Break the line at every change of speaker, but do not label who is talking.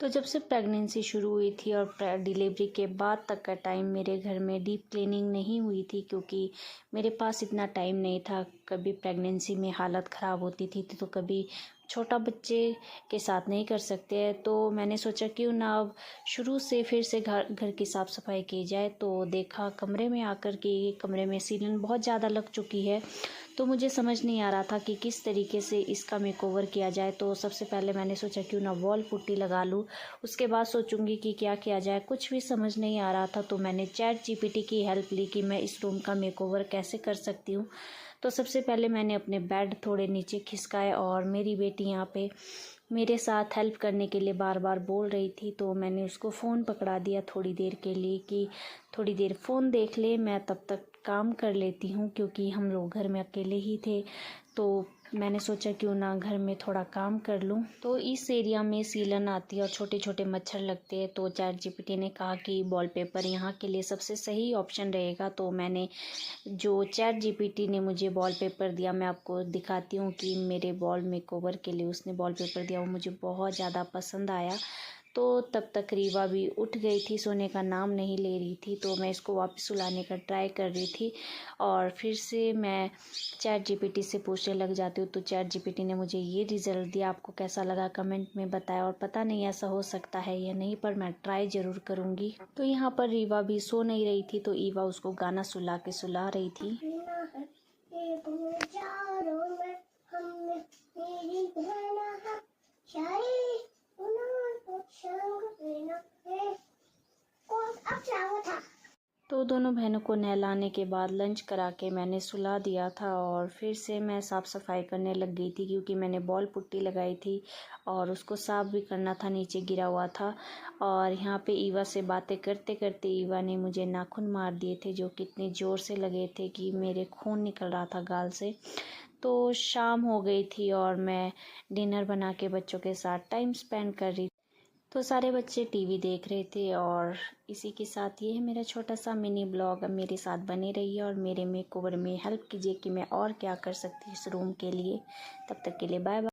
तो जब से प्रेगनेंसी शुरू हुई थी और डिलीवरी के बाद तक का टाइम मेरे घर में डीप क्लीनिंग नहीं हुई थी, क्योंकि मेरे पास इतना टाइम नहीं था। कभी प्रेगनेंसी में हालत ख़राब होती थी तो कभी छोटा बच्चे के साथ नहीं कर सकते हैं। तो मैंने सोचा क्यों ना अब शुरू से फिर से घर की साफ़ सफाई की जाए। तो देखा कमरे में आकर के कमरे में सीलन बहुत ज़्यादा लग चुकी है। तो मुझे समझ नहीं आ रहा था कि किस तरीके से इसका मेकओवर किया जाए। तो सबसे पहले मैंने सोचा क्यों ना वॉल पुट्टी लगा लूँ, उसके बाद सोचूंगी कि क्या किया जाए। कुछ भी समझ नहीं आ रहा था, तो मैंने चैट जीपीटी की हेल्प ली कि मैं इस रूम का मेकओवर कैसे कर सकती हूँ। तो सबसे पहले मैंने अपने बेड थोड़े नीचे खिसकाए और मेरी बेटी यहाँ पे मेरे साथ हेल्प करने के लिए बार बार बोल रही थी। तो मैंने उसको फ़ोन पकड़ा दिया थोड़ी देर के लिए कि थोड़ी देर फ़ोन देख ले, मैं तब तक काम कर लेती हूँ, क्योंकि हम लोग घर में अकेले ही थे। तो मैंने सोचा क्यों ना घर में थोड़ा काम कर लूँ। तो इस एरिया में सीलन आती है और छोटे छोटे मच्छर लगते हैं। तो चैट जीपीटी ने कहा कि वॉलपेपर यहाँ के लिए सबसे सही ऑप्शन रहेगा। तो मैंने जो चैट जीपीटी ने मुझे वॉलपेपर दिया, मैं आपको दिखाती हूँ कि मेरे वॉल मेकओवर के लिए उसने वॉलपेपर दिया, वो मुझे बहुत ज़्यादा पसंद आया। तो तब तक रीवा भी उठ गई थी, सोने का नाम नहीं ले रही थी। तो मैं इसको वापस सुलाने का ट्राई कर रही थी और फिर से मैं चैट जीपीटी से पूछने लग जाती हूँ। तो चैट जीपीटी ने मुझे ये रिज़ल्ट दिया। आपको कैसा लगा कमेंट में बताया। और पता नहीं ऐसा हो सकता है या नहीं, पर मैं ट्राई ज़रूर करूँगी। तो यहाँ पर रीवा भी सो नहीं रही थी, तो ईवा उसको गाना सुला रही थी। तो दोनों बहनों को नहलाने के बाद लंच करा के मैंने सुला दिया था और फिर से मैं साफ़ सफाई करने लग गई थी, क्योंकि मैंने बॉल पुट्टी लगाई थी और उसको साफ़ भी करना था, नीचे गिरा हुआ था। और यहाँ पे ईवा से बातें करते करते ईवा ने मुझे नाखून मार दिए थे, जो कितने ज़ोर से लगे थे कि मेरे खून निकल रहा था गाल से। तो शाम हो गई थी और मैं डिनर बना के बच्चों के साथ टाइम स्पेंड कर रही। तो सारे बच्चे टीवी देख रहे थे और इसी के साथ ये है मेरा छोटा सा मिनी ब्लॉग। अब मेरे साथ बने रहिए और मेरे मेकओवर में हेल्प कीजिए कि मैं और क्या कर सकती हूँ इस रूम के लिए। तब तक के लिए बाय बाय।